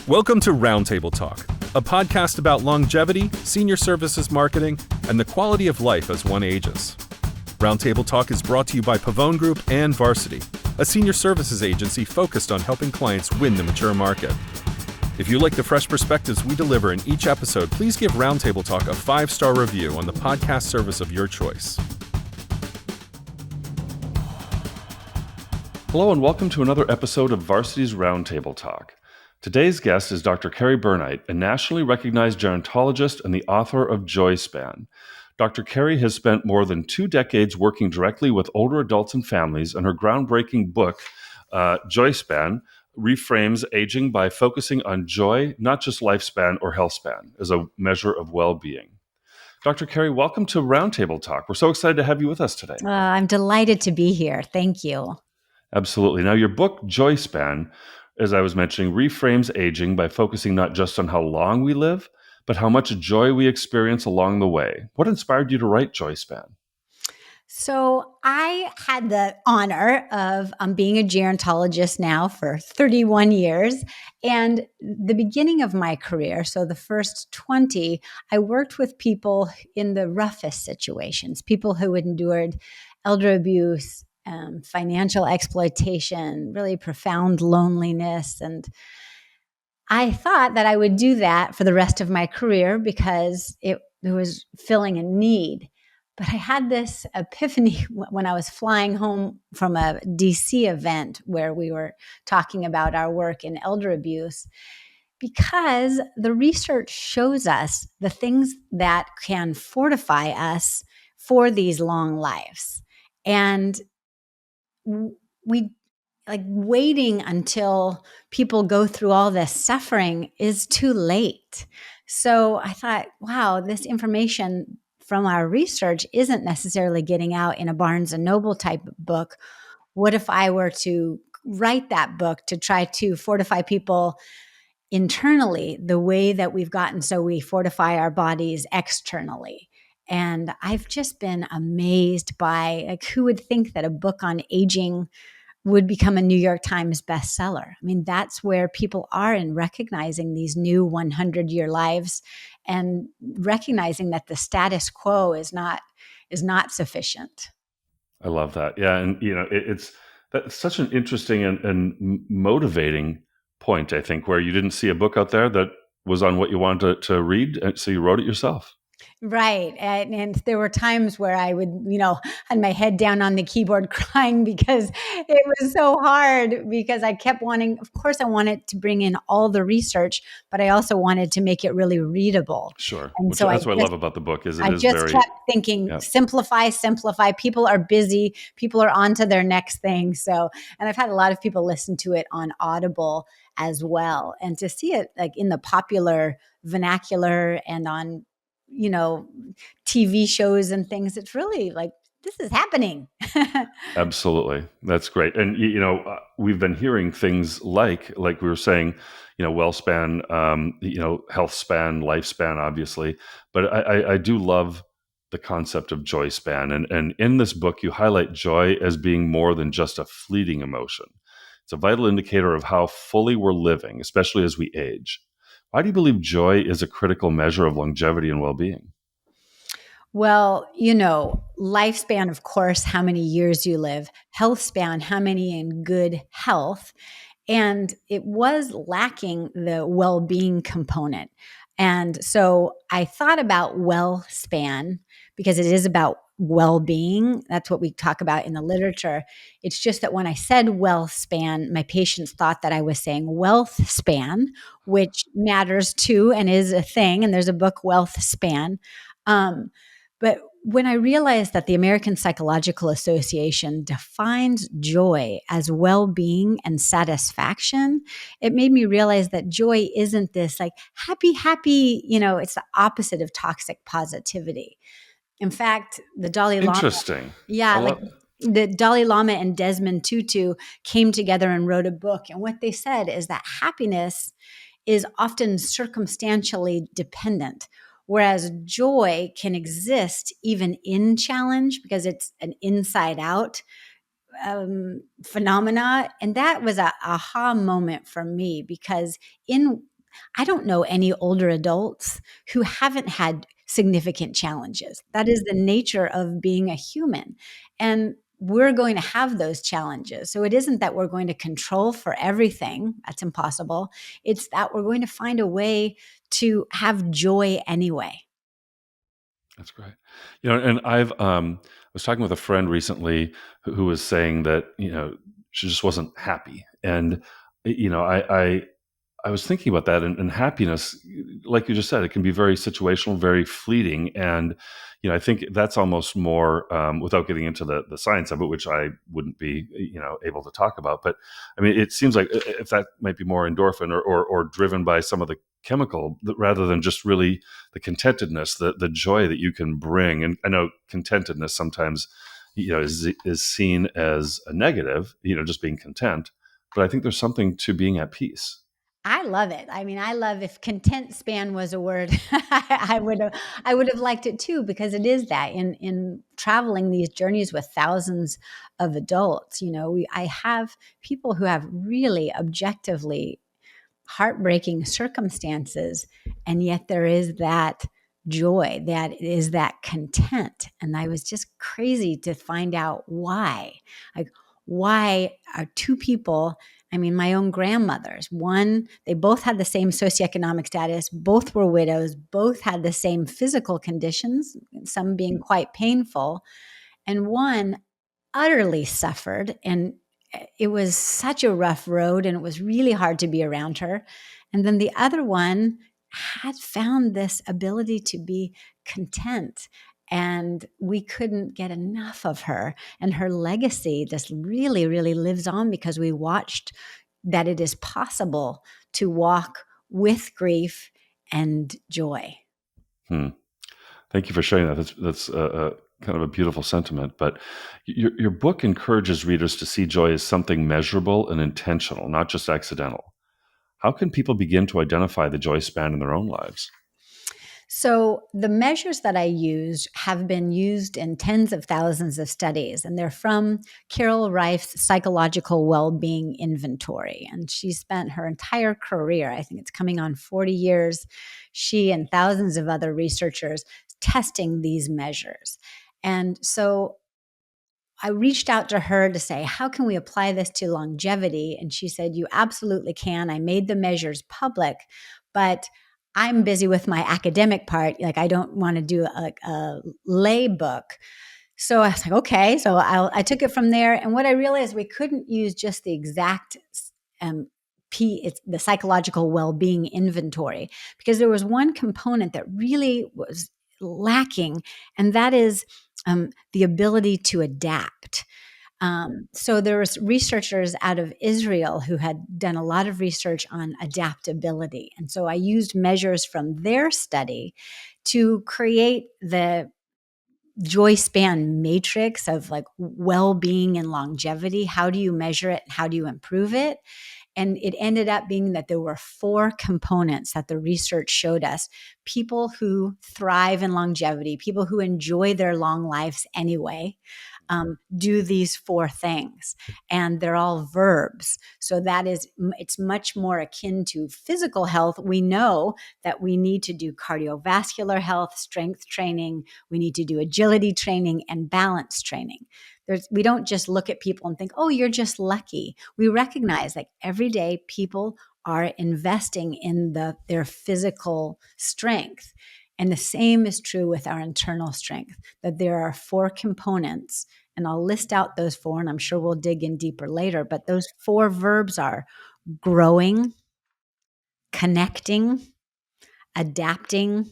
Welcome to Roundtable Talk, a podcast about longevity, senior services marketing, and the quality of life as one ages. Roundtable Talk is brought to you by Pavone Group and Varsity, a senior services agency focused on helping clients win the mature market. If you like the fresh perspectives we deliver in each episode, please give Roundtable Talk a 5-star review on the podcast service of your choice. Hello and welcome to another episode of Varsity's Roundtable Talk. Today's guest is Dr. Keri Burnight, a nationally recognized gerontologist and the author of JoySpan. Dr. Kerry has spent more than 2 decades working directly with older adults and families, and her groundbreaking book, JoySpan, reframes aging by focusing on joy, not just lifespan or health span, as a measure of well-being. Dr. Kerry, welcome to Roundtable Talk. We're so excited to have you with us today. I'm delighted to be here. Thank you. Absolutely. Now, your book, JoySpan, as I was mentioning, reframes aging by focusing not just on how long we live, but how much joy we experience along the way. What inspired you to write JoySpan? So I had the honor of being a gerontologist now for 31 years. And the beginning of my career, so the first 20, I worked with people in the roughest situations, people who endured elder abuse, financial exploitation, really profound loneliness. And I thought that I would do that for the rest of my career because it was filling a need. But I had this epiphany when I was flying home from a DC event where we were talking about our work in elder abuse, because the research shows us the things that can fortify us for these long lives. And we waiting until people go through all this suffering is too late. So I thought, wow, this information from our research isn't necessarily getting out in a Barnes and Noble type book. What if I were to write that book to try to fortify people internally the way that we've gotten so we fortify our bodies externally? And I've just been amazed by who would think that a book on aging would become a New York Times bestseller. I mean, that's where people are in recognizing these new 100-year lives and recognizing that the status quo is not sufficient. I love that. Yeah, and that's such an interesting and motivating point, I think, where you didn't see a book out there that was on what you wanted to read, and so you wrote it yourself. Right. And there were times where I would, had my head down on the keyboard crying because it was so hard, because I kept wanting, of course, I wanted to bring in all the research, but I also wanted to make it really readable. Sure. And That's what I love about the book is I just kept thinking, simplify. People are busy. People are on to their next thing. So, and I've had a lot of people listen to it on Audible as well. And to see it in the popular vernacular and on TV shows and things, it's really this is happening. Absolutely. That's great. And, we've been hearing things like we were saying, well span, health span, lifespan, obviously. But I do love the concept of joy span. And in this book, you highlight joy as being more than just a fleeting emotion. It's a vital indicator of how fully we're living, especially as we age. Why do you believe joy is a critical measure of longevity and well-being? Well, lifespan, of course, how many years you live, health span, how many in good health. And it was lacking the well-being component. And so I thought about well span because it is about well-being. That's what we talk about in the literature. It's just that when I said well span, my patients thought that I was saying wealth span, which matters too and is a thing. And there's a book, Wealth Span. But when I realized that the American Psychological Association defines joy as well-being and satisfaction, it made me realize that joy isn't this happy, it's the opposite of toxic positivity. In fact, the Dalai Lama. Interesting. Yeah, the Dalai Lama and Desmond Tutu came together and wrote a book. And what they said is that happiness is often circumstantially dependent, whereas joy can exist even in challenge because it's an inside out phenomena. And that was a aha moment for me, because in I don't know any older adults who haven't had significant challenges. That is the nature of being a human. And we're going to have those challenges. So it isn't that we're going to control for everything. That's impossible. It's that we're going to find a way to have joy anyway. That's great. And I was talking with a friend recently who was saying that, she just wasn't happy. And, I was thinking about that, and happiness, like you just said, it can be very situational, very fleeting. And, I think that's almost more, without getting into the science of it, which I wouldn't be, able to talk about. But I mean, it seems like if that might be more endorphin or driven by some of the chemical rather than just really the contentedness, the joy that you can bring. And I know contentedness sometimes, is seen as a negative, just being content. But I think there's something to being at peace. I love it. I mean, I love if content span was a word, I would have liked it too, because it is that in traveling these journeys with thousands of adults, I have people who have really objectively heartbreaking circumstances, and yet there is that joy, that is that content. And I was just crazy to find out why. Like, why are two people, I mean, my own grandmothers, one, they both had the same socioeconomic status, both were widows, both had the same physical conditions, some being quite painful, and one utterly suffered, and it was such a rough road, and it was really hard to be around her. And then the other one had found this ability to be content, and we couldn't get enough of her. And her legacy just really, really lives on because we watched that it is possible to walk with grief and joy. Hmm. Thank you for sharing that. That's a kind of a beautiful sentiment. But your book encourages readers to see joy as something measurable and intentional, not just accidental. How can people begin to identify the joy span in their own lives? So the measures that I used have been used in tens of thousands of studies, and they're from Carol Reif's Psychological Well-Being Inventory. And she spent her entire career, I think it's coming on 40 years, she and thousands of other researchers testing these measures. And so I reached out to her to say, how can we apply this to longevity? And she said, you absolutely can. I made the measures public, but I'm busy with my academic part. Like, I don't want to do a lay book. So I was like, okay. So I took it from there. And what I realized, we couldn't use just the exact um, it's the psychological well-being inventory, because there was one component that really was lacking, and that is the ability to adapt. So there was researchers out of Israel who had done a lot of research on adaptability. And so I used measures from their study to create the JoySpan matrix of like well-being and longevity. How do you measure it? How do you improve it? And it ended up being that there were 4 components that the research showed us. People who thrive in longevity, people who enjoy their long lives anyway, do these 4 things, and they're all verbs. So it's much more akin to physical health. We know that we need to do cardiovascular health, strength training. We need to do agility training and balance training. We don't just look at people and think, oh, you're just lucky. We recognize that every day people are investing in their physical strength. And the same is true with our internal strength, that there are 4 components. And I'll list out those 4, and I'm sure we'll dig in deeper later. But those 4 verbs are growing, connecting, adapting,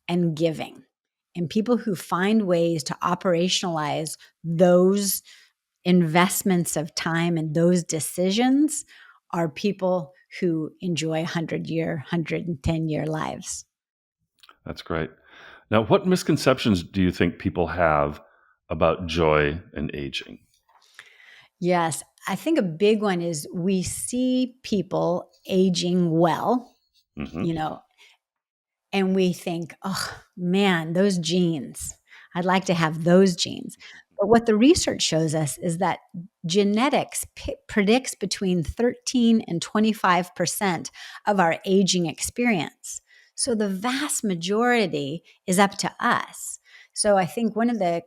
and giving. And people who find ways to operationalize those investments of time and those decisions are people who enjoy 100-year, 110-year lives. That's great. Now, what misconceptions do you think people have about joy and aging? Yes, I think a big one is we see people aging well, Hmm. you know, and we think, oh man, those genes, I'd like to have those genes. But what the research shows us is that genetics predicts between 13 and 25% of our aging experience. So the vast majority is up to us. So I think one of the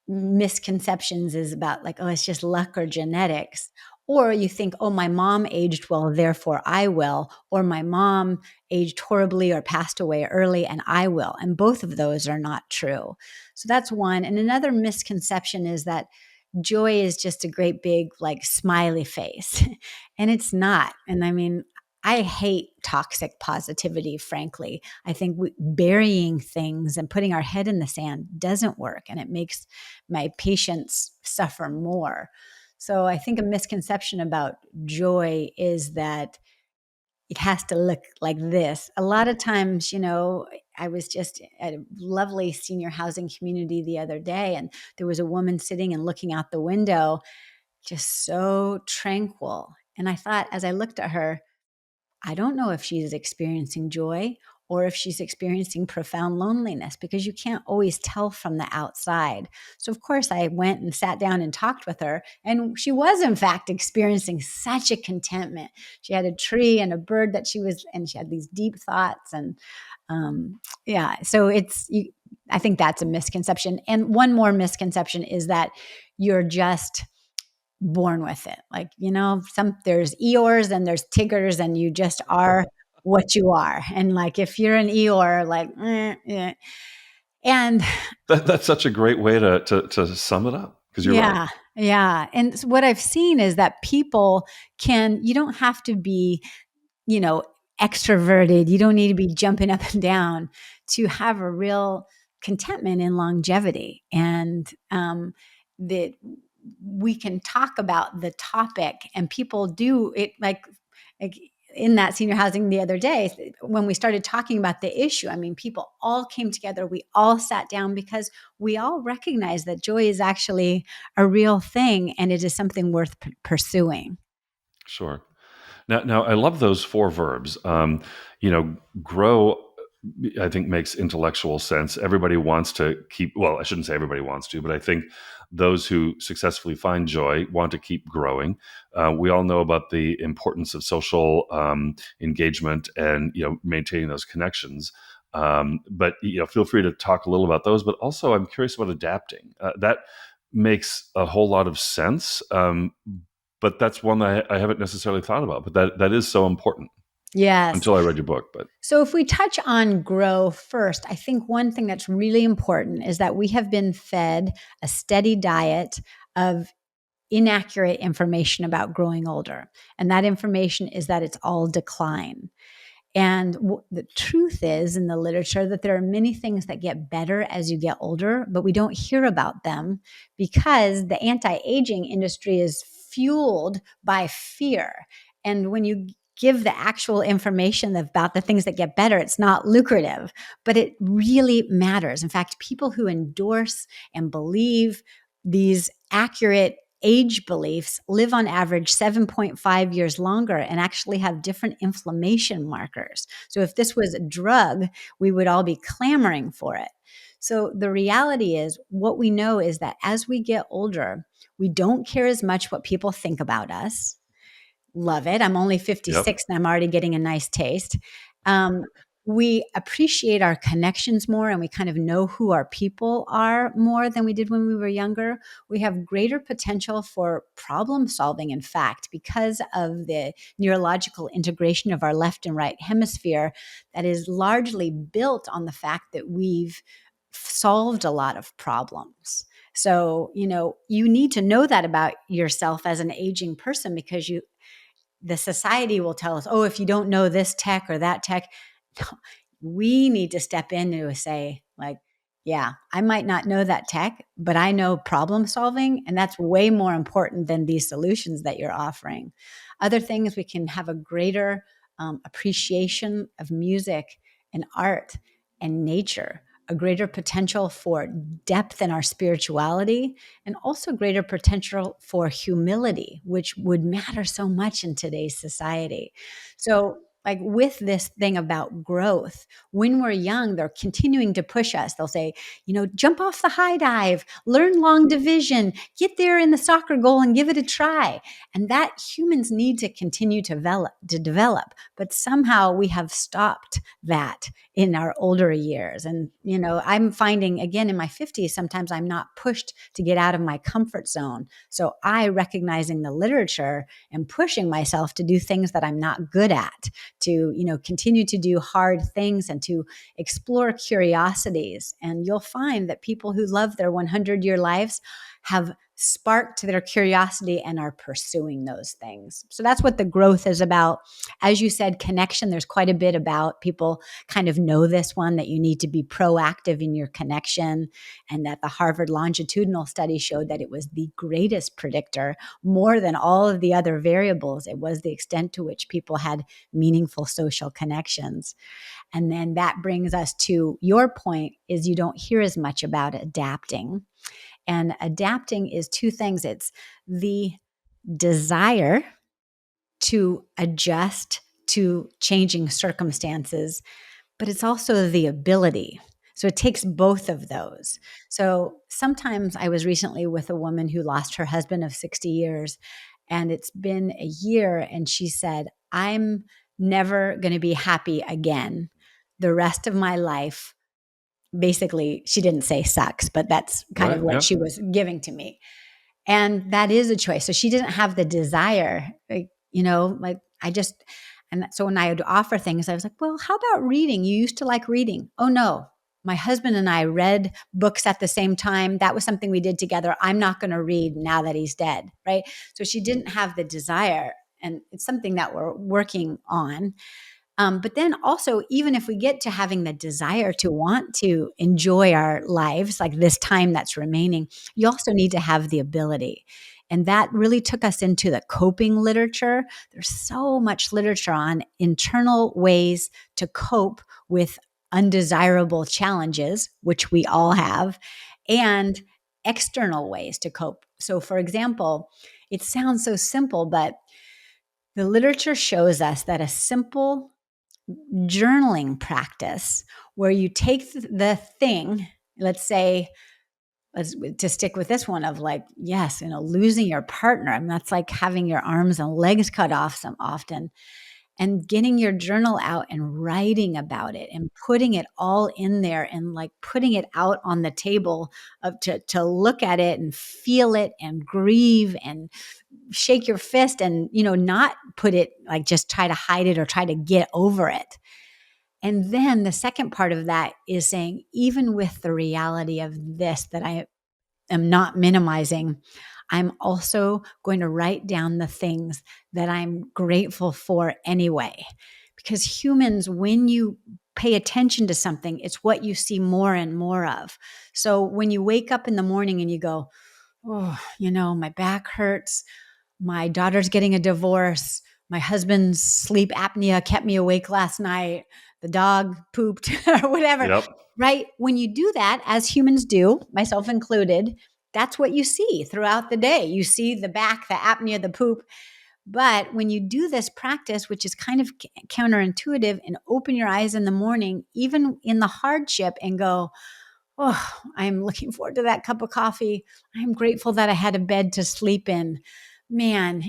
misconceptions is about like, oh, it's just luck or genetics. Or you think, oh, my mom aged well, therefore I will. Or my mom aged horribly or passed away early and I will. And both of those are not true. So that's one. And another misconception is that joy is just a great big like smiley face. And it's not. And I mean, I hate toxic positivity, frankly. I think burying things and putting our head in the sand doesn't work, and it makes my patients suffer more. So I think a misconception about joy is that it has to look like this. A lot of times, I was just at a lovely senior housing community the other day, and there was a woman sitting and looking out the window, just so tranquil. And I thought, as I looked at her, I don't know if she's experiencing joy or if she's experiencing profound loneliness, because you can't always tell from the outside. So, of course, I went and sat down and talked with her, and she was, in fact, experiencing such a contentment. She had a tree and a bird and she had these deep thoughts. And so I think that's a misconception. And one more misconception is that you're just born with it. Like, there's Eeyores and there's Tiggers, and you just are what you are. And like, if you're an Eeyore, like, and That's such a great way to sum it up, because you're right. Yeah. And so what I've seen is that you don't have to be, extroverted. You don't need to be jumping up and down to have a real contentment in longevity. And that we can talk about the topic, and people do it like in that senior housing the other day, when we started talking about the issue, I mean, people all came together. We all sat down because we all recognize that joy is actually a real thing, and it is something worth pursuing. Sure. Now, I love those four verbs. Grow, I think, makes intellectual sense. Everybody wants to well, I shouldn't say everybody wants to, but I think those who successfully find joy want to keep growing. We all know about the importance of social engagement and, maintaining those connections. But, feel free to talk a little about those. But also, I'm curious about adapting. That makes a whole lot of sense. But that's one that I haven't necessarily thought about. But that is so important. Yes. Until I read your book. But so if we touch on grow first, I think one thing that's really important is that we have been fed a steady diet of inaccurate information about growing older. And that information is that it's all decline. And the truth is, in the literature, that there are many things that get better as you get older, but we don't hear about them because the anti-aging industry is fueled by fear. And when you give the actual information about the things that get better, it's not lucrative, but it really matters. In fact, people who endorse and believe these accurate age beliefs live on average 7.5 years longer and actually have different inflammation markers. So if this was a drug, we would all be clamoring for it. So the reality is, what we know is that as we get older, we don't care as much what people think about us. Love it. I'm only 56 Yep. and I'm already getting a nice taste. We appreciate our connections more, and we kind of know who our people are more than we did when we were younger. We have greater potential for problem solving, in fact, because of the neurological integration of our left and right hemisphere that is largely built on the fact that we've solved a lot of problems. So, you need to know that about yourself as an aging person, because the society will tell us, oh, if you don't know this tech or that tech, we need to step in and say, like, yeah, I might not know that tech, but I know problem solving, and that's way more important than these solutions that you're offering. Other things, we can have a greater appreciation of music and art and nature, a greater potential for depth in our spirituality, and also greater potential for humility, which would matter so much in today's society. So like with this thing about growth, when we're young, they're continuing to push us. They'll say, jump off the high dive, learn long division, get there in the soccer goal and give it a try. And that humans need to continue to develop. But somehow we have stopped that in our older years. And, I'm finding again in my 50s, sometimes I'm not pushed to get out of my comfort zone. So I, recognizing the literature and pushing myself to do things that I'm not good at, to, continue to do hard things and to explore curiosities. And you'll find that people who love their 100-year lives have sparked their curiosity and are pursuing those things. So that's what the growth is about. As you said, connection, there's quite a bit about. People kind of know this one, that you need to be proactive in your connection, and that the Harvard longitudinal study showed that it was the greatest predictor, more than all of the other variables. It was the extent to which people had meaningful social connections. And then that brings us to your point, is you don't hear as much about adapting. And adapting is two things. It's the desire to adjust to changing circumstances, but it's also the ability. So it takes both of those. So sometimes, I was recently with a woman who lost her husband of 60 years, and it's been a year, and she said, I'm never going to be happy again the rest of my life. Basically, she didn't say sucks, but that's kind of what she was giving to me. And that is a choice. So she didn't have the desire, and so when I would offer things, I was like, well, how about reading? You used to like reading. Oh no, my husband and I read books at the same time. That was something we did together. I'm not going to read now that he's dead, right? So she didn't have the desire, and it's something that we're working on. But then also, even if we get to having the desire to want to enjoy our lives, like this time that's remaining, you also need to have the ability. And that really took us into the coping literature. There's so much literature on internal ways to cope with undesirable challenges, which we all have, and external ways to cope. So, for example, it sounds so simple, but the literature shows us that a simple journaling practice where you take the thing, let's say, to stick with this one of like, yes, losing your partner. I mean, that's like having your arms and legs cut off some often, and getting your journal out and writing about it and putting it all in there and like putting it out on the table to look at it and feel it and grieve and shake your fist and, not put it like just try to hide it or try to get over it. And then the second part of that is saying, even with the reality of this, that I am not minimizing, I'm also going to write down the things that I'm grateful for anyway. Because humans, when you pay attention to something, it's what you see more and more of. So when you wake up in the morning and you go, oh, my back hurts, my daughter's getting a divorce, my husband's sleep apnea kept me awake last night, the dog pooped or whatever, right? When you do that, as humans do, myself included, that's what you see throughout the day. You see the back, the apnea, the poop. But when you do this practice, which is kind of counterintuitive, and open your eyes in the morning, even in the hardship, and go, oh, I'm looking forward to that cup of coffee. I'm grateful that I had a bed to sleep in. Man,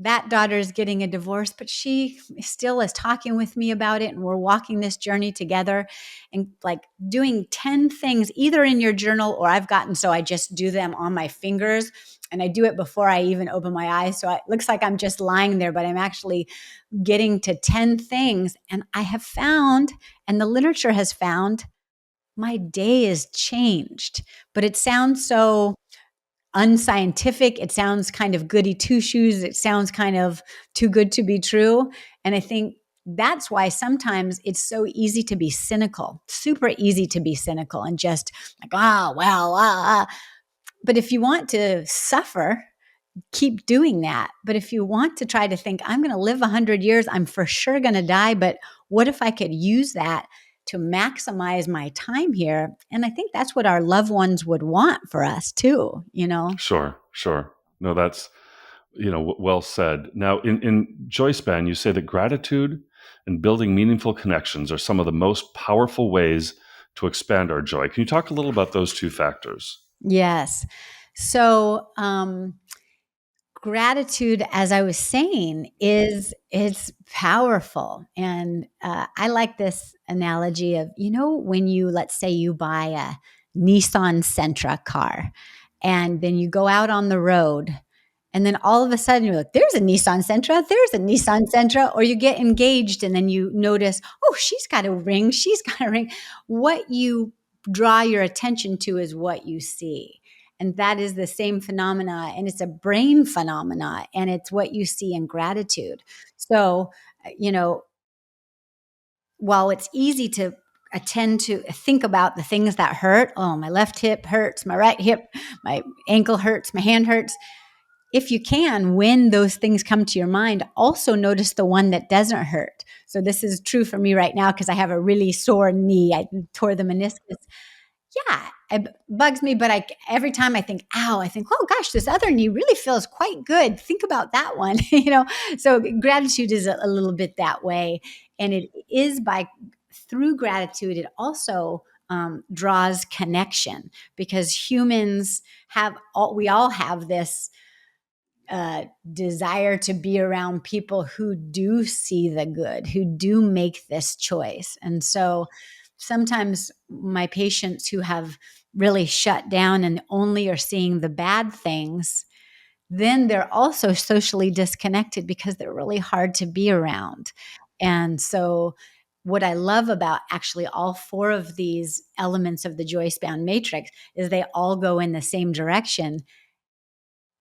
that daughter's getting a divorce, but she still is talking with me about it, and we're walking this journey together, and like doing 10 things either in your journal, or I've gotten so I just do them on my fingers, and I do it before I even open my eyes. So it looks like I'm just lying there, but I'm actually getting to 10 things. And I have found, and the literature has found, my day is changed. But it sounds so unscientific. It sounds kind of goody two shoes. It sounds kind of too good to be true. And I think that's why sometimes it's so easy to be cynical, super easy to be cynical and just like, But if you want to suffer, keep doing that. But if you want to try to think, I'm going to live 100 years, I'm for sure going to die, but what if I could use that to maximize my time here? And I think that's what our loved ones would want for us too, Sure. No, well said. Now, in JoySpan, you say that gratitude and building meaningful connections are some of the most powerful ways to expand our joy. Can you talk a little about those two factors? Yes. So, gratitude, as I was saying, it's powerful. And I like this analogy of, when let's say you buy a Nissan Sentra car, and then you go out on the road, and then all of a sudden you're like, there's a Nissan Sentra, there's a Nissan Sentra, or you get engaged and then you notice, oh, she's got a ring, she's got a ring. What you draw your attention to is what you see. And that is the same phenomena, and it's a brain phenomena, and it's what you see in gratitude. So, while it's easy to attend to think about the things that hurt, oh, my left hip hurts, my right hip, my ankle hurts, my hand hurts. If you can, when those things come to your mind, also notice the one that doesn't hurt. So this is true for me right now because I have a really sore knee. I tore the meniscus. Yeah, it bugs me, but every time I think, ow, I think, oh gosh, this other knee really feels quite good. Think about that one, So gratitude is a little bit that way. And it is through gratitude, it also draws connection, because humans we all have this desire to be around people who do see the good, who do make this choice. And so sometimes my patients who have really shut down and only are seeing the bad things, then they're also socially disconnected because they're really hard to be around. And so what I love about actually all four of these elements of the JoySpan matrix is they all go in the same direction.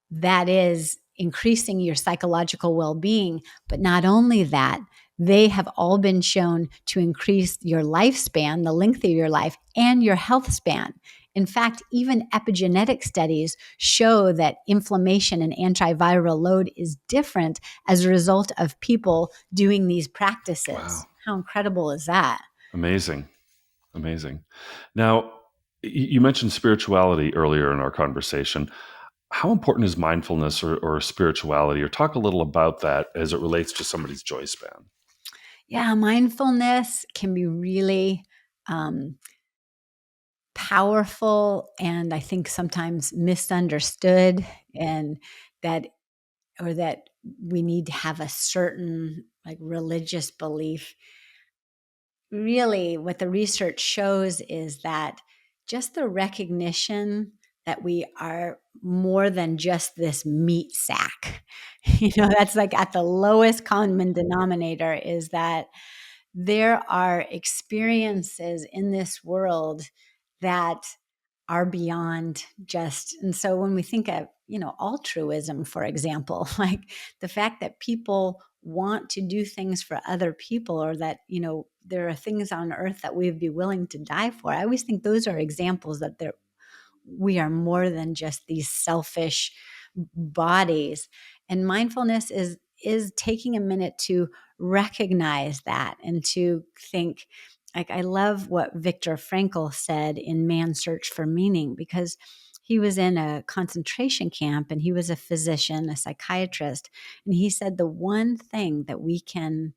That is increasing your psychological well-being. But not only that, they have all been shown to increase your lifespan, the length of your life, and your health span. In fact, even epigenetic studies show that inflammation and antiviral load is different as a result of people doing these practices. Wow. How incredible is that? Amazing. Now, you mentioned spirituality earlier in our conversation. How important is mindfulness or spirituality? Or talk a little about that as it relates to somebody's JoySpan. Yeah, mindfulness can be really powerful, and I think sometimes misunderstood, and that we need to have a certain religious belief. Really, what the research shows is that just the recognition that we are more than just this meat sack. That's at the lowest common denominator, is that there are experiences in this world that are beyond just. And so when we think of, altruism, for example, like the fact that people want to do things for other people, or that, there are things on earth that we would be willing to die for. I always think those are examples that we are more than just these selfish bodies. And mindfulness is taking a minute to recognize that and to think. I love what Viktor Frankl said in Man's Search for Meaning, because he was in a concentration camp and he was a physician, a psychiatrist. And he said the one thing that we can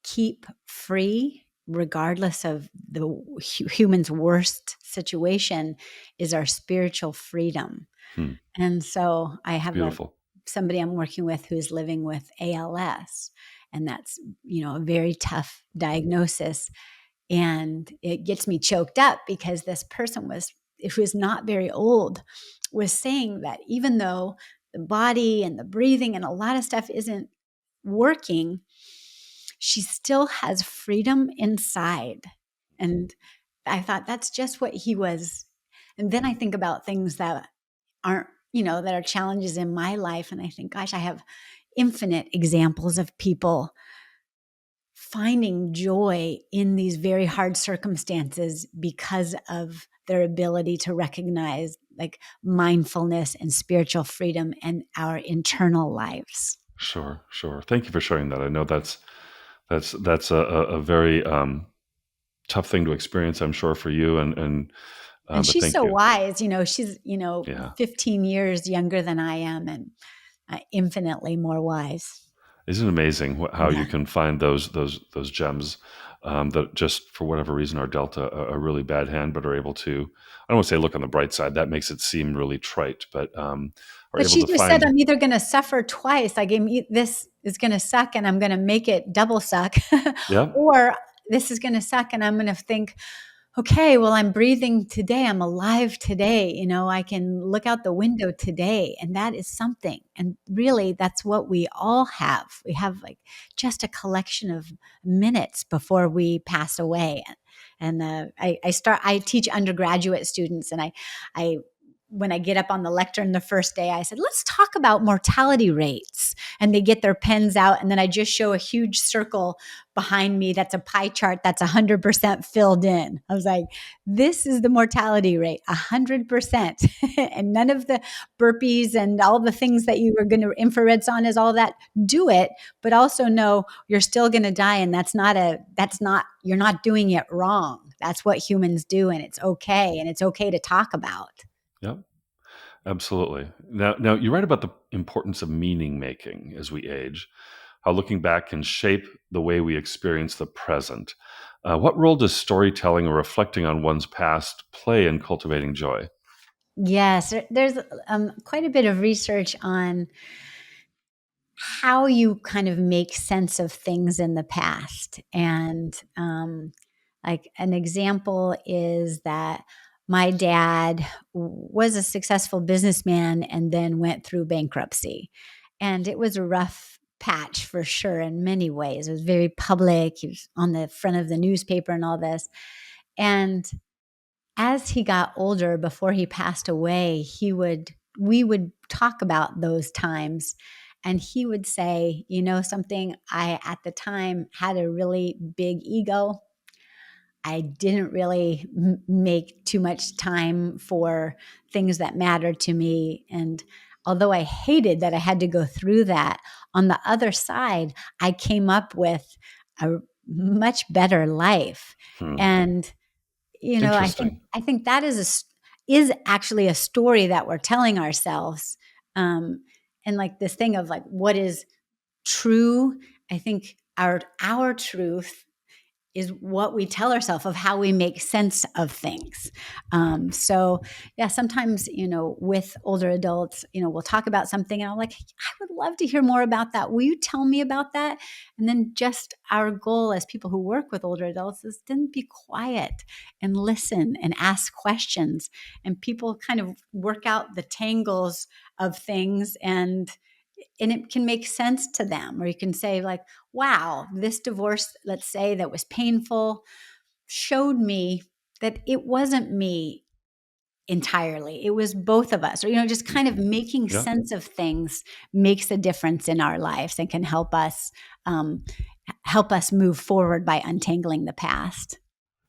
keep free, regardless of the human's worst situation, is our spiritual freedom. And so I have somebody I'm working with who's living with ALS, and that's, a very tough diagnosis. And it gets me choked up because this person who was not very old, was saying that even though the body and the breathing and a lot of stuff isn't working, she still has freedom inside. And I thought that's just what he was. And then I think about things that aren't, that are challenges in my life. And I think, gosh, I have infinite examples of people finding joy in these very hard circumstances because of their ability to recognize mindfulness and spiritual freedom and our internal lives. Sure. Thank you for sharing that. I know that's a very tough thing to experience, I'm sure, for you. And she's so wise. She's 15 years younger than I am, and infinitely more wise. Isn't it amazing how Yeah. you can find those gems that just for whatever reason are dealt a really bad hand, but are able to, I don't want to say look on the bright side. That makes it seem really trite, but are But able she to just said, find. I'm either going to suffer twice. Like, this is going to suck and I'm going to make it double suck, Yeah. or this is going to suck and I'm going to think, okay, well, I'm breathing today. I'm alive today. I can look out the window today, and that is something. And really, that's what we all have. We have like just a collection of minutes before we pass away. And I teach undergraduate students, and I, when I get up on the lectern the first day, I said, let's talk about mortality rates. And they get their pens out, and then I just show a huge circle behind me that's a pie chart that's 100% filled in. I was like, this is the mortality rate, 100%. And none of the burpees and all the things that you were going to infrareds on is all that. Do it, but also know you're still going to die. And you're not doing it wrong. That's what humans do. And it's okay. And it's okay to talk about. Yeah. Absolutely. Now you write about the importance of meaning making as we age, how looking back can shape the way we experience the present. What role does storytelling or reflecting on one's past play in cultivating joy? Yes, there's quite a bit of research on how you kind of make sense of things in the past. And like an example is that my dad was a successful businessman and then went through bankruptcy. And it was a rough patch for sure in many ways. It was very public. He was on the front of the newspaper and all this. And as he got older, before he passed away, we would talk about those times, and he would say, something, I at the time had a really big ego. I didn't really make too much time for things that mattered to me. And although I hated that I had to go through that, on the other side, I came up with a much better life. Hmm. And I think Interesting. that is actually a story that we're telling ourselves, and like this thing of like what is true. I think our truth is what we tell ourselves of how we make sense of things. So yeah, sometimes, with older adults, we'll talk about something and I'm like, I would love to hear more about that. Will you tell me about that? And then just our goal as people who work with older adults is then be quiet and listen and ask questions, and people kind of work out the tangles of things, and it can make sense to them. Or you can say like, wow, this divorce, let's say, that was painful, showed me that it wasn't me entirely. It was both of us. Or, just kind of making Yeah. sense of things makes a difference in our lives and can help us move forward by untangling the past.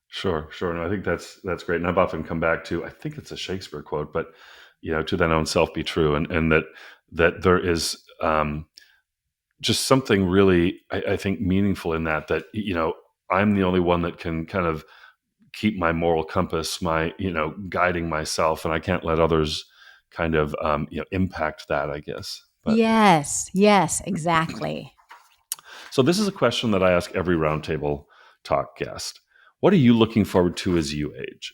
Sure. And I think that's great. And I've often come back to, I think it's a Shakespeare quote, but to thine own self be true, and that there is just something really, I think, meaningful in that I'm the only one that can kind of keep my moral compass, my guiding myself, and I can't let others kind of impact that, I guess. But Yes, exactly. so this is a question that I ask every Roundtable Talk guest. What are you looking forward to as you age?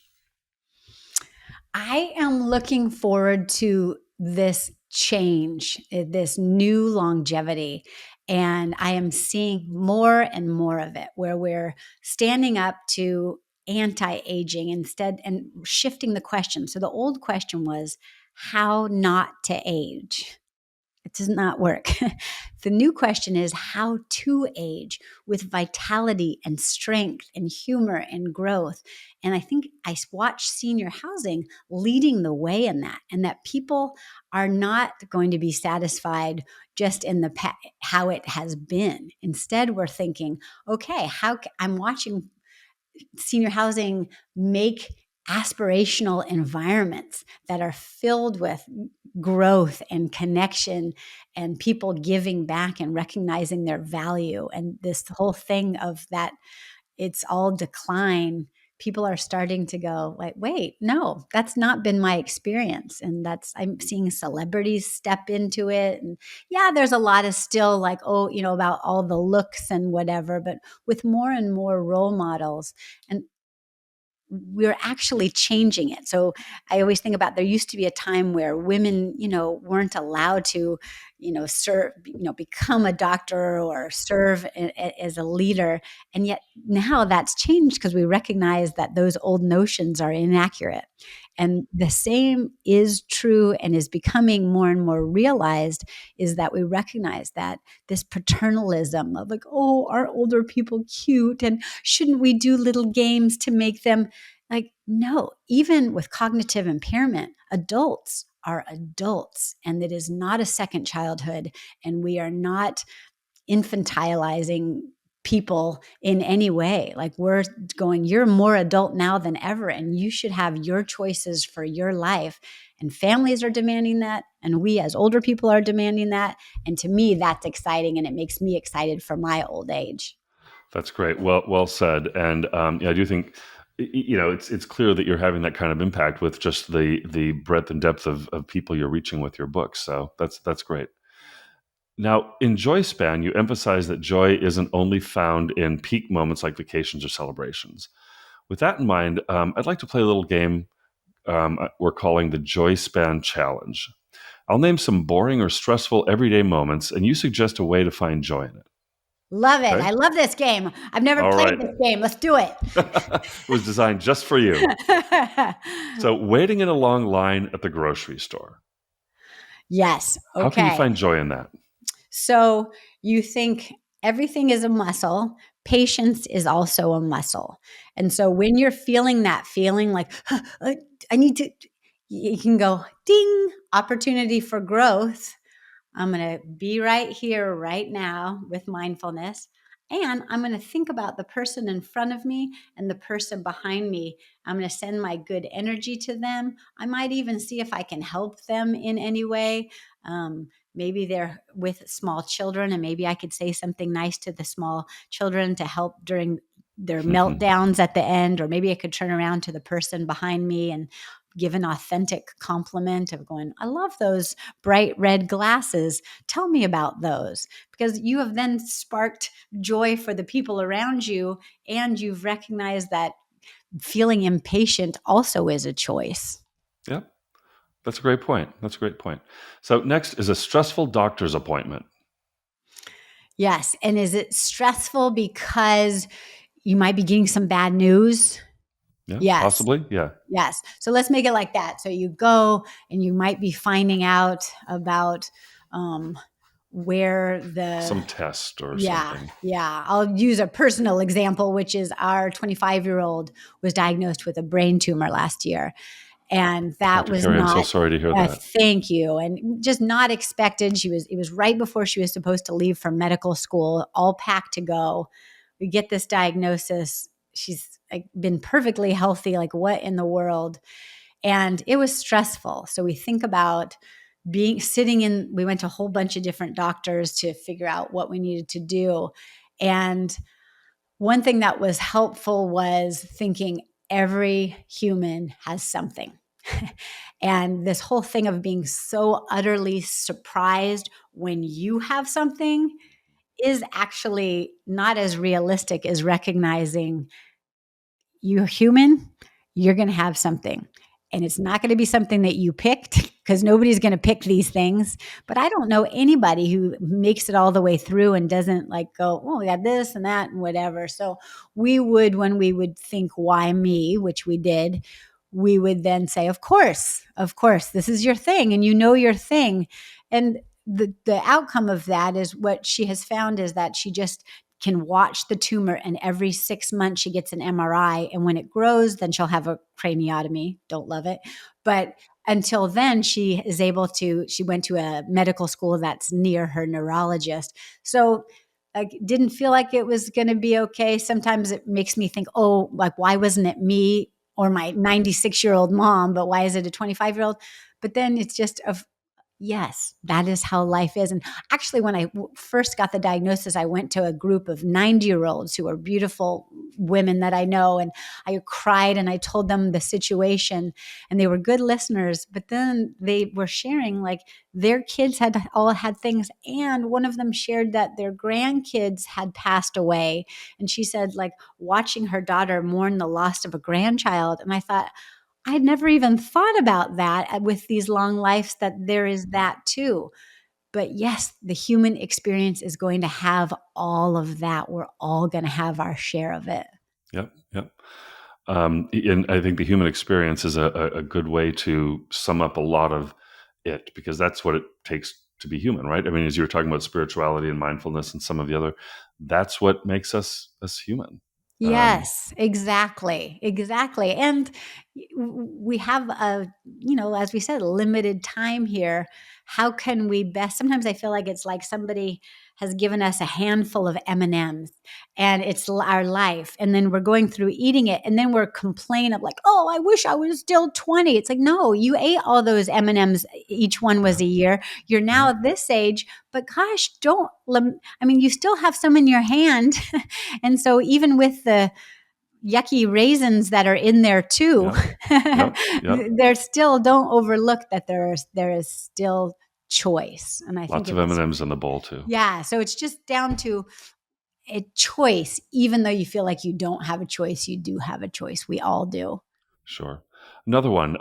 I am looking forward to this change, this new longevity. And I am seeing more and more of it, where we're standing up to anti aging instead and shifting the question. So the old question was how not to age. It does not work. The new question is how to age with vitality and strength and humor and growth. And I think I watch senior housing leading the way in that, and that people are not going to be satisfied just in how it has been. Instead, we're thinking, okay, I'm watching senior housing make aspirational environments that are filled with growth and connection and people giving back and recognizing their value. And this whole thing of that it's all decline people are starting to go like, wait, no, that's not been my experience. And I'm seeing celebrities step into it. And yeah, there's a lot of still like, about all the looks and whatever, but with more and more role models. And we're actually changing it. So I always think about, there used to be a time where women, weren't allowed to, serve, become a doctor or serve as a leader. And yet now that's changed because we recognize that those old notions are inaccurate. And the same is true and is becoming more and more realized, is that we recognize that this paternalism of like, oh, are older people cute? And shouldn't we do little games to make them like, no, even with cognitive impairment, adults are adults, and it is not a second childhood. And we are not infantilizing people in any way. Like, we're going, you're more adult now than ever, and you should have your choices for your life. And families are demanding that. And we as older people are demanding that. And to me, that's exciting. And it makes me excited for my old age. That's great. Well said. And I do think it's clear that you're having that kind of impact with just the breadth and depth of people you're reaching with your books. So that's great. Now, in JoySpan, you emphasize that joy isn't only found in peak moments like vacations or celebrations. With that in mind, I'd like to play a little game we're calling the JoySpan Challenge. I'll name some boring or stressful everyday moments, and you suggest a way to find joy in it. Love it. Okay? I love this game. I've never All played right. this game. Let's do it. It was designed just for you. So, waiting in a long line at the grocery store. Yes. Okay. How can you find joy in that? So you think everything is a muscle. Patience is also a muscle. And so when you're feeling that feeling like, I need to, you can go, ding, opportunity for growth. I'm going to be right here, right now with mindfulness. And I'm going to think about the person in front of me and the person behind me. I'm going to send my good energy to them. I might even see if I can help them in any way. Maybe they're with small children, and maybe I could say something nice to the small children to help during their meltdowns at the end. Or maybe I could turn around to the person behind me and give an authentic compliment of going, I love those bright red glasses. Tell me about those. Because you have then sparked joy for the people around you, and you've recognized that feeling impatient also is a choice. Yep. That's a great point. So next is a stressful doctor's appointment. Yes. And is it stressful because you might be getting some bad news? Yeah, Yes. possibly. Yeah. Yes. So let's make it like that. So you go and you might be finding out about where Some test or yeah, something. yeah. I'll use a personal example, which is our 25-year-old was diagnosed with a brain tumor last year. And that Dr. was Kerry, I'm not, so sorry to hear that. thank you. And just not expected. It was right before she was supposed to leave for medical school, all packed to go. We get this diagnosis. She's like been perfectly healthy. Like, what in the world? And it was stressful. So we think about we went to a whole bunch of different doctors to figure out what we needed to do. And one thing that was helpful was thinking every human has something. And this whole thing of being so utterly surprised when you have something is actually not as realistic as recognizing you're human, you're going to have something. And it's not going to be something that you picked, because nobody's going to pick these things. But I don't know anybody who makes it all the way through and doesn't like go, oh, we got this and that and whatever. So when we would think, why me, which we did, we would then say, of course, this is your thing, and you know your thing. And the outcome of that is what she has found is that she just can watch the tumor, and every 6 months she gets an MRI. And when it grows, then she'll have a craniotomy. Don't love it. But until then, she went to a medical school that's near her neurologist. So I didn't feel like it was going to be okay. Sometimes it makes me think, oh, like, why wasn't it me or my 96-year-old mom, but why is it a 25-year-old? But then it's just yes, that is how life is. And actually, when I first got the diagnosis, I went to a group of 90-year-olds who are beautiful, women that I know, and I cried and I told them the situation, and they were good listeners. But then they were sharing like their kids had all had things, and one of them shared that their grandkids had passed away, and she said like watching her daughter mourn the loss of a grandchild. And I thought, I'd never even thought about that with these long lives, that there is that too. But yes, the human experience is going to have all of that. We're all going to have our share of it. Yep. Yep. And I think the human experience is a good way to sum up a lot of it, because that's what it takes to be human, right? I mean, as you were talking about spirituality and mindfulness and some of the other, that's what makes us human. Yes, exactly. Exactly. And we have as we said, limited time here. How can we best? Sometimes I feel like it's like somebody has given us a handful of M&Ms and it's our life. And then we're going through eating it. And then we're complaining of like, oh, I wish I was still 20. It's like, no, you ate all those M&Ms. Each one was a year. You're now at this age, but gosh, you still have some in your hand. And so even with the yucky raisins that are in there too, Yep. there's still, don't overlook that there is still choice. And I think Lots of M&Ms in the bowl too. yeah. So it's just down to a choice. Even though you feel like you don't have a choice, you do have a choice. We all do. Sure. Another one,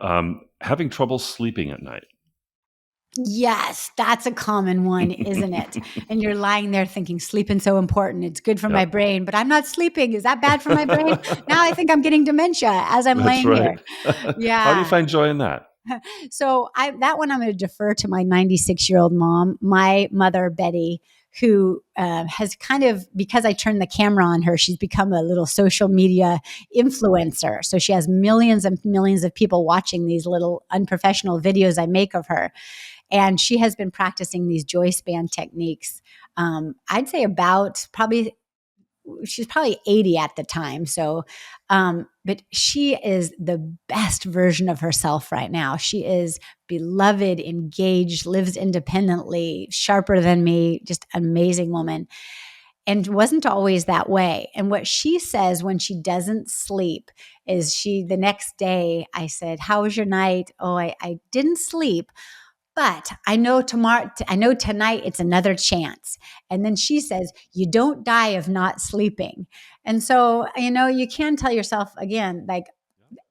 having trouble sleeping at night. Yes, that's a common one, isn't it? And you're lying there thinking sleeping's so important. It's good for my brain, but I'm not sleeping. Is that bad for my brain? Now I think I'm getting dementia as I'm That's laying right. here. Yeah. How do you find joy in that? So that one I'm going to defer to my 96-year-old mom, my mother, Betty, who has kind of, because I turned the camera on her, she's become a little social media influencer. So she has millions and millions of people watching these little unprofessional videos I make of her. And she has been practicing these JoySpan techniques. I'd say she's probably 80 at the time. So, but she is the best version of herself right now. She is beloved, engaged, lives independently, sharper than me, just an amazing woman. And wasn't always that way. And what she says when she doesn't sleep is the next day I said, how was your night? Oh, I didn't sleep. But I know tonight it's another chance. And then she says, you don't die of not sleeping. And so, you can tell yourself again, like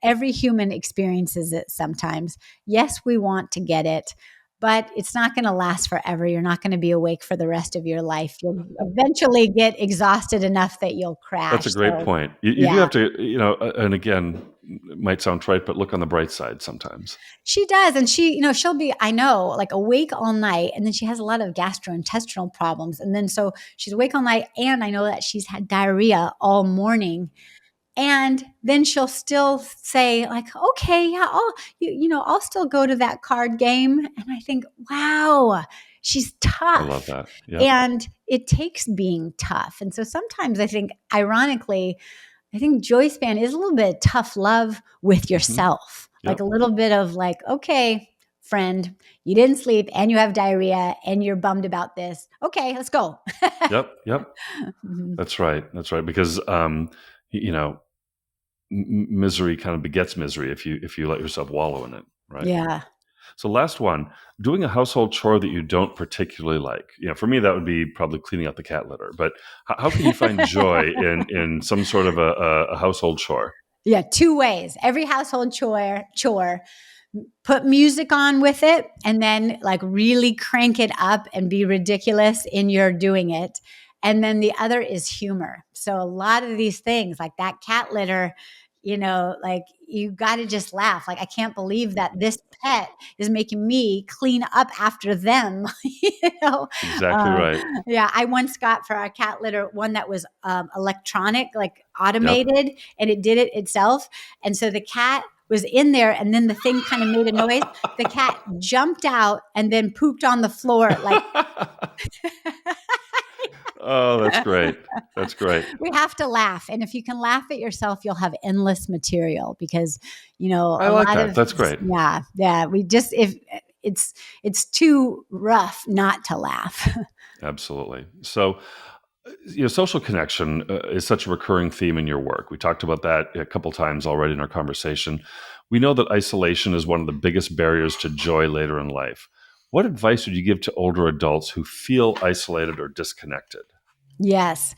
every human experiences it sometimes. Yes, we want to get it, but it's not going to last forever. You're not going to be awake for the rest of your life. You'll eventually get exhausted enough that you'll crash. That's a great point. You do have to, and again, it might sound trite, but look on the bright side sometimes. She does. And she'll be, I know, like awake all night. And then she has a lot of gastrointestinal problems. And then so she's awake all night. And I know that she's had diarrhea all morning. And then she'll still say like, okay, yeah, I'll still go to that card game. And I think, wow, she's tough. I love that. Yep. And it takes being tough. And so sometimes I think, ironically, JoySpan is a little bit of tough love with yourself. Yep. Like a little bit of like, okay, friend, you didn't sleep and you have diarrhea and you're bummed about this. Okay, let's go. Yep. Mm-hmm. That's right. Because, misery kind of begets misery if you let yourself wallow in it. Right. Yeah. So last one, doing a household chore that you don't particularly like. For me, that would be probably cleaning out the cat litter. But how can you find joy in some sort of a household chore? Yeah, two ways. Every household chore, put music on with it and then like really crank it up and be ridiculous in your doing it. And then the other is humor. So a lot of these things like that cat litter, like you got to just laugh. Like, I can't believe that this pet is making me clean up after them. Exactly right. Yeah. I once got for our cat litter one that was electronic, like automated, and it did it itself. And so the cat was in there and then the thing kind of made a noise. The cat jumped out and then pooped on the floor. Like, oh, that's great. That's great. We have to laugh. And if you can laugh at yourself, you'll have endless material because, I like that. That's great. Yeah. Yeah. If it's too rough not to laugh. Absolutely. So Social connection is such a recurring theme in your work. We talked about that a couple times already in our conversation. We know that isolation is one of the biggest barriers to joy later in life. What advice would you give to older adults who feel isolated or disconnected? Yes.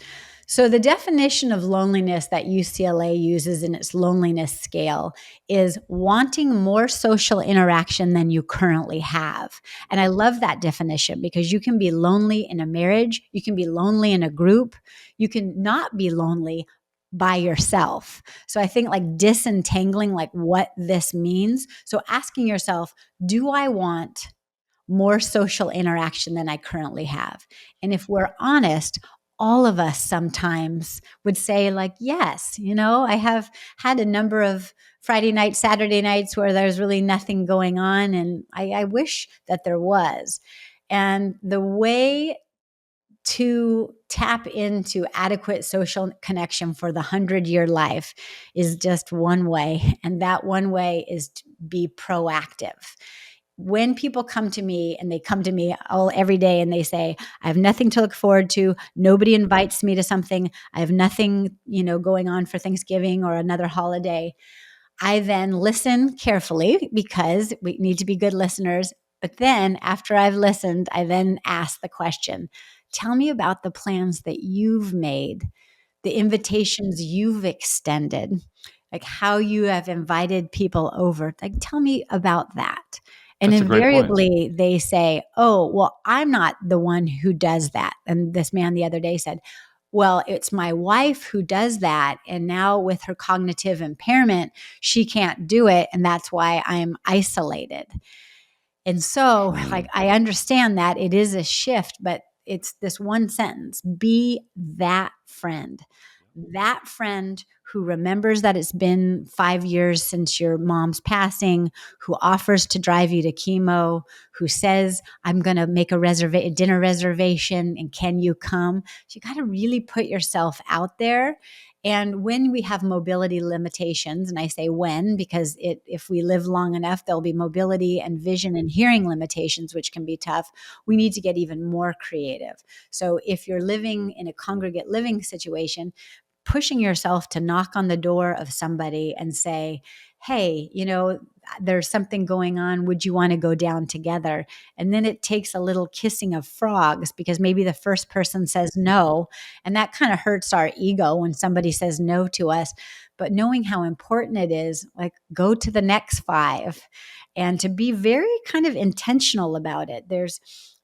So the definition of loneliness that UCLA uses in its loneliness scale is wanting more social interaction than you currently have. And I love that definition because you can be lonely in a marriage, you can be lonely in a group, you can not be lonely by yourself. So I think like disentangling like what this means. So asking yourself, do I want more social interaction than I currently have? And if we're honest, all of us sometimes would say, like, yes, I have had a number of Friday nights, Saturday nights where there's really nothing going on. And I wish that there was. And the way to tap into adequate social connection for the 100-year life is just one way. And that one way is to be proactive. When people come to me, and they come to me every day and they say, I have nothing to look forward to. Nobody invites me to something. I have nothing, going on for Thanksgiving or another holiday. I then listen carefully because we need to be good listeners. But then after I've listened, I then ask the question, tell me about the plans that you've made, the invitations you've extended, like how you have invited people over. Like, tell me about that. And That's a great point. invariably they say, oh, well, I'm not the one who does that. And this man the other day said, well, it's my wife who does that. And now with her cognitive impairment, she can't do it. And that's why I'm isolated. And so, like, Mm, I understand that it is a shift, but it's this one sentence: be that friend who remembers that it's been 5 years since your mom's passing, who offers to drive you to chemo, who says, I'm going to make a dinner reservation and can you come? So you got to really put yourself out there. And when we have mobility limitations, and I say when, because if we live long enough, there'll be mobility and vision and hearing limitations, which can be tough. We need to get even more creative. So if you're living in a congregate living situation, pushing yourself to knock on the door of somebody and say, hey, there's something going on. Would you want to go down together? And then it takes a little kissing of frogs because maybe the first person says no. And that kind of hurts our ego when somebody says no to us. But knowing how important it is, like, go to the next five and to be very kind of intentional about it.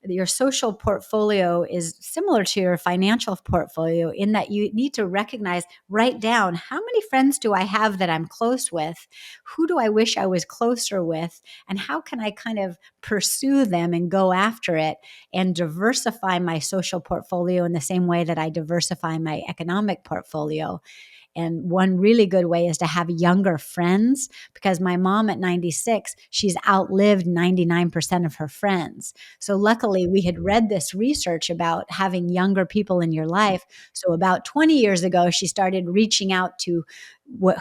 Your social portfolio is similar to your financial portfolio in that you need to write down, how many friends do I have that I'm close with? Who do I wish I was closer with? And how can I kind of pursue them and go after it and diversify my social portfolio in the same way that I diversify my economic portfolio? And one really good way is to have younger friends, because my mom at 96, she's outlived 99% of her friends. So luckily, we had read this research about having younger people in your life. So about 20 years ago, she started reaching out to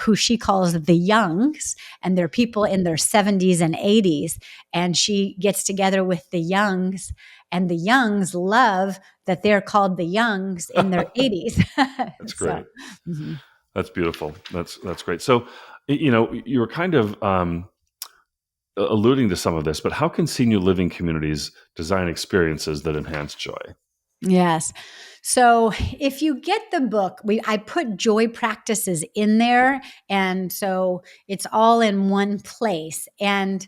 who she calls the youngs, and they're people in their 70s and 80s. And she gets together with the youngs, and the youngs love that they're called the youngs in their 80s. that's So, great. mhm. That's beautiful. That's great. So, you were kind of alluding to some of this, but how can senior living communities design experiences that enhance joy? Yes. So if you get the book, I put joy practices in there. And so it's all in one place. And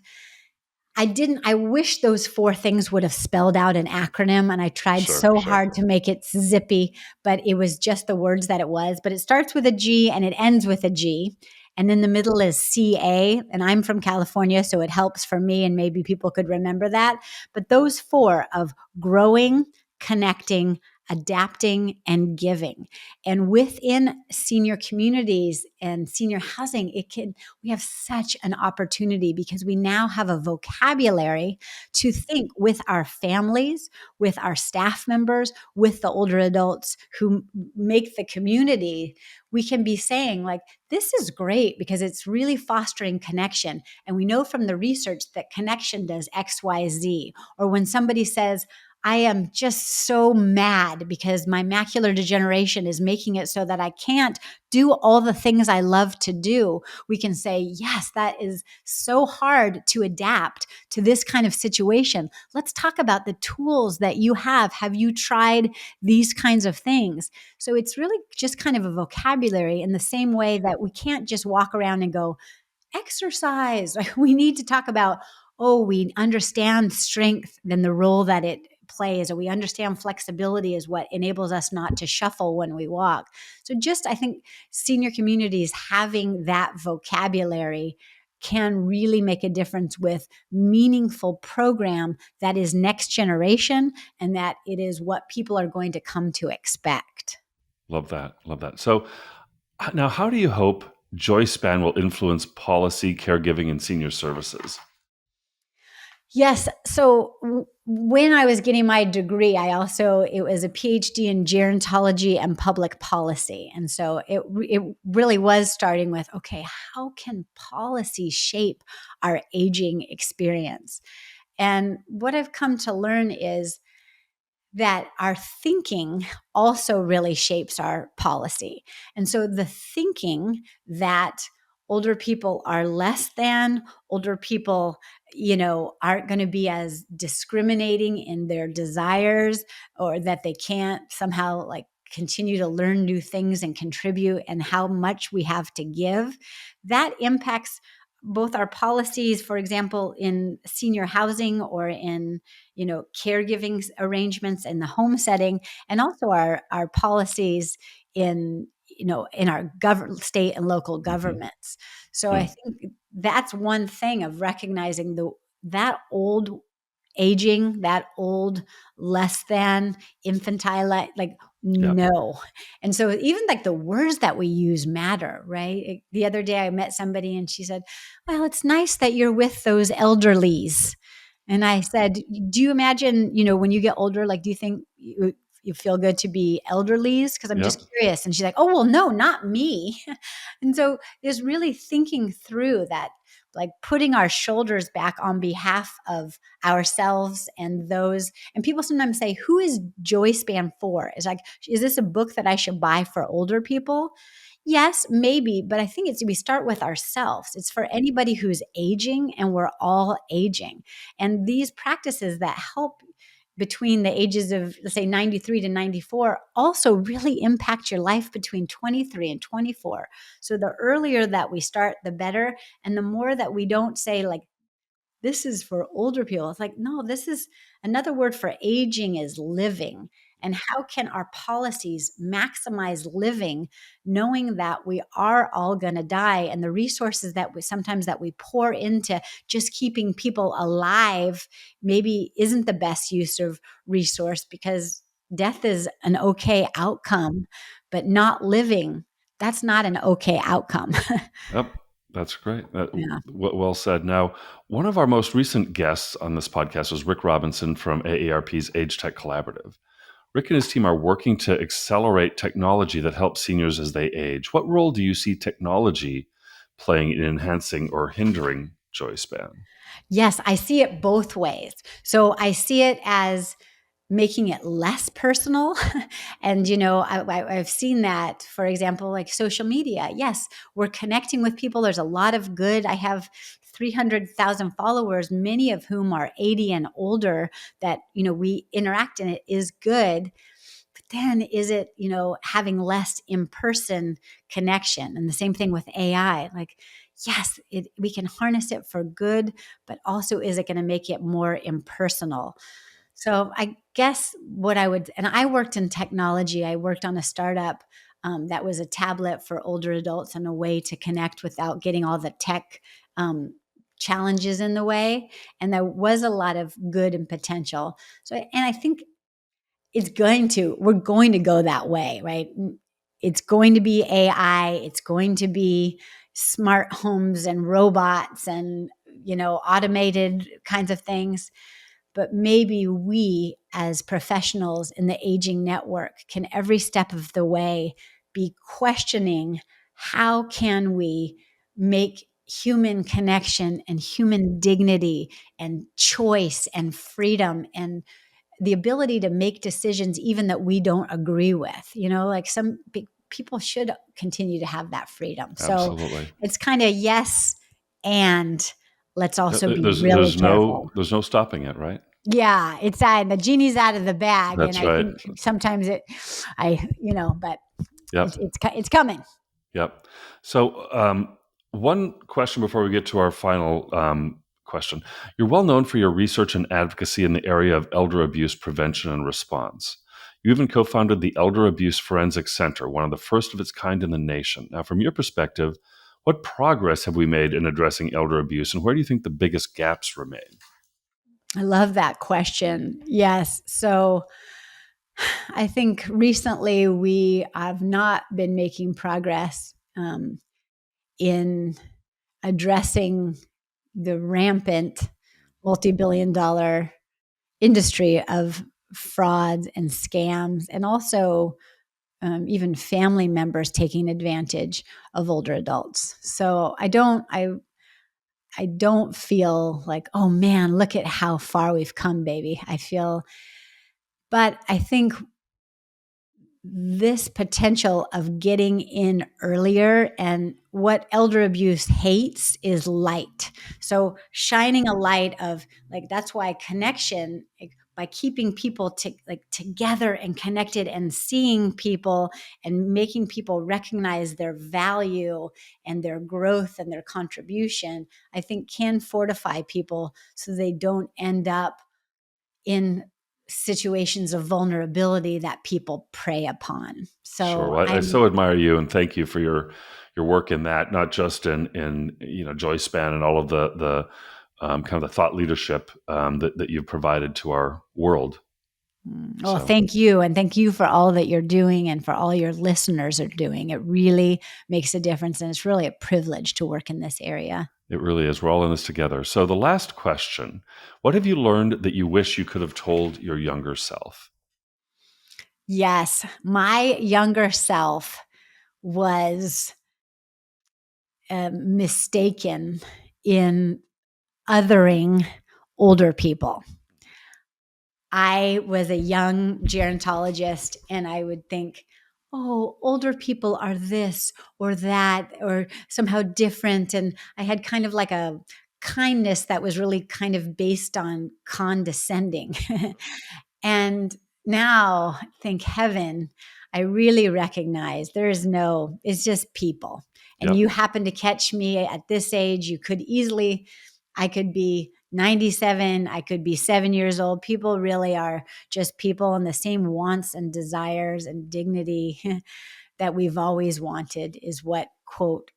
I wish those four things would have spelled out an acronym. And I tried Sure, so sure. hard to make it zippy, but it was just the words that it was. But it starts with a G and it ends with a G. And then the middle is CA. And I'm from California, so it helps for me. And maybe people could remember that. But those four of growing, connecting, adapting, and giving. And within senior communities and senior housing, we have such an opportunity because we now have a vocabulary to think with our families, with our staff members, with the older adults who make the community. We can be saying, like, this is great because it's really fostering connection. And we know from the research that connection does X, Y, Z. Or when somebody says, I am just so mad because my macular degeneration is making it so that I can't do all the things I love to do. We can say, yes, that is so hard to adapt to this kind of situation. Let's talk about the tools that you have. Have you tried these kinds of things? So it's really just kind of a vocabulary in the same way that we can't just walk around and go, exercise. We need to talk about, oh, we understand strength and the role that it plays, or we understand flexibility is what enables us not to shuffle when we walk. So just, I think senior communities having that vocabulary can really make a difference with meaningful program that is next generation and that it is what people are going to come to expect. Love that. Love that. So now, how do you hope JoySpan will influence policy, caregiving, and senior services? Yes. So when I was getting my degree, it was a PhD in gerontology and public policy. And so it really was starting with, okay, how can policy shape our aging experience? And what I've come to learn is that our thinking also really shapes our policy. And so the thinking that older people are less than, older people, aren't going to be as discriminating in their desires, or that they can't somehow like continue to learn new things and contribute, and how much we have to give, that impacts both our policies, for example, in senior housing or in caregiving arrangements in the home setting, and also our policies in in our state and local Mm-hmm. governments. So I Yeah. think that's one thing of recognizing that old aging, that old less than infantile, like Yeah. no. And so even like the words that we use matter, right? The other day I met somebody and she said, well, it's nice that you're with those elderlies. And I said, do you imagine, when you get older, like, do you think you feel good to be elderlies? Because I'm Yep. just curious. And she's like, oh, well, no, not me. And so just really thinking through that, like putting our shoulders back on behalf of ourselves and those. And people sometimes say, who is JoySpan for? It's like, is this a book that I should buy for older people? Yes, maybe, but I think we start with ourselves. It's for anybody who's aging, and we're all aging. And these practices that help between the ages of, let's say, 93 to 94 also really impact your life between 23 and 24. So the earlier that we start, the better. And the more that we don't say, like, this is for older people. It's like, no, this is another word for aging is living. And how can our policies maximize living, knowing that we are all going to die, and the resources that we pour into just keeping people alive maybe isn't the best use of resource, because death is an okay outcome, but not living, that's not an okay outcome. Yep. That's great. Yeah. Well said. Now, one of our most recent guests on this podcast was Rick Robinson from AARP's Age Tech Collaborative. Rick and his team are working to accelerate technology that helps seniors as they age. What role do you see technology playing in enhancing or hindering JoySpan? Yes, I see it both ways. So I see it as making it less personal. And, I've seen that, for example, like social media. Yes, we're connecting with people. There's a lot of good. I have 300,000 followers, many of whom are 80 and older, that, we interact, and it is good. But then is it, having less in-person connection? And the same thing with AI. Like, yes, we can harness it for good, but also is it going to make it more impersonal? So I guess and I worked in technology. I worked on a startup that was a tablet for older adults and a way to connect without getting all the tech challenges in the way. And there was a lot of good and potential. So, and I think we're going to go that way, right? It's going to be AI. It's going to be smart homes and robots and, automated kinds of things. But maybe we, as professionals in the aging network, can every step of the way be questioning, how can we make human connection and human dignity and choice and freedom and the ability to make decisions even that we don't agree with. Like some people should continue to have that freedom. So Absolutely. it's kind of yes, and let's also be There's really there's careful. there's no stopping it, right? Yeah, it's out. The genie's out of the bag, and That's I right. think sometimes but Yep. it's coming. Yep. So, one question before we get to our final question. You're well known for your research and advocacy in the area of elder abuse prevention and response. You even co founded the Elder Abuse Forensic Center, one of the first of its kind in the nation. Now, from your perspective, what progress have we made in addressing elder abuse, and where do you think the biggest gaps remain? I love that question. Yes. So I think recently we have not been making progress in addressing the rampant multi-billion-dollar industry of frauds and scams, and also even family members taking advantage of older adults. So I don't feel like, oh man, look at how far we've come, baby. But I think this potential of getting in earlier, and what elder abuse hates is light. So shining a light of, like, that's why connection, like, by keeping people together and connected and seeing people and making people recognize their value and their growth and their contribution, I think can fortify people so they don't end up in situations of vulnerability that people prey upon. Sure. So Well, I so admire you, and thank you for your work in that, not just in JoySpan and all of the kind of the thought leadership that you've provided to our world. well, So thank you. And thank you for all that you're doing and for all your listeners are doing. It really makes a difference. And it's really a privilege to work in this area. it really is. We're all in this together. So the last question: what have you learned that you wish you could have told your younger self? Yes, my younger self was mistaken in othering older people. I was a young gerontologist, and I would think, oh, older people are this or that or somehow different. And I had kind of like a kindness that was really kind of based on condescending. And now, thank heaven, I really recognize it's just people. And Yep. you happen to catch me at this age. I could be 97, I could be 7 years old. People really are just people, and the same wants and desires and dignity that we've always wanted is what, quote,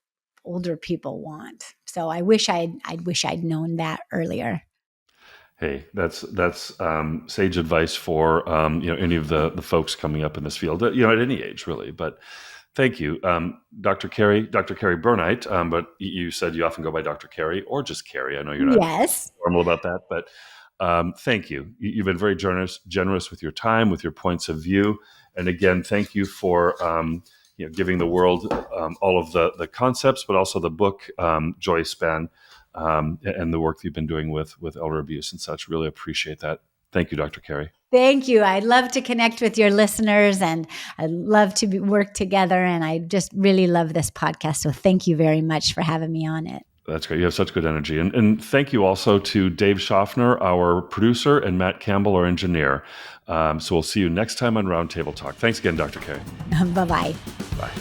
older people want. So I wish I'd known that earlier. Hey, that's sage advice for any of the folks coming up in this field, at any age really. But thank you, Dr. Keri Burnight. But you said you often go by Dr. Keri or just Keri. I know you're not Yes. formal about that, but thank you. You've been very generous with your time, with your points of view, and again, thank you for giving the world all of the concepts, but also the book JoySpan. And the work that you've been doing with elder abuse and such. Really appreciate that. Thank you, Dr. Keri. Thank you. I'd love to connect with your listeners, and I'd love to work together. And I just really love this podcast. So thank you very much for having me on it. That's great. You have such good energy. And thank you also to Dave Schaffner, our producer, and Matt Campbell, our engineer. So we'll see you next time on Roundtable Talk. Thanks again, Dr. Keri. Bye-bye. Bye.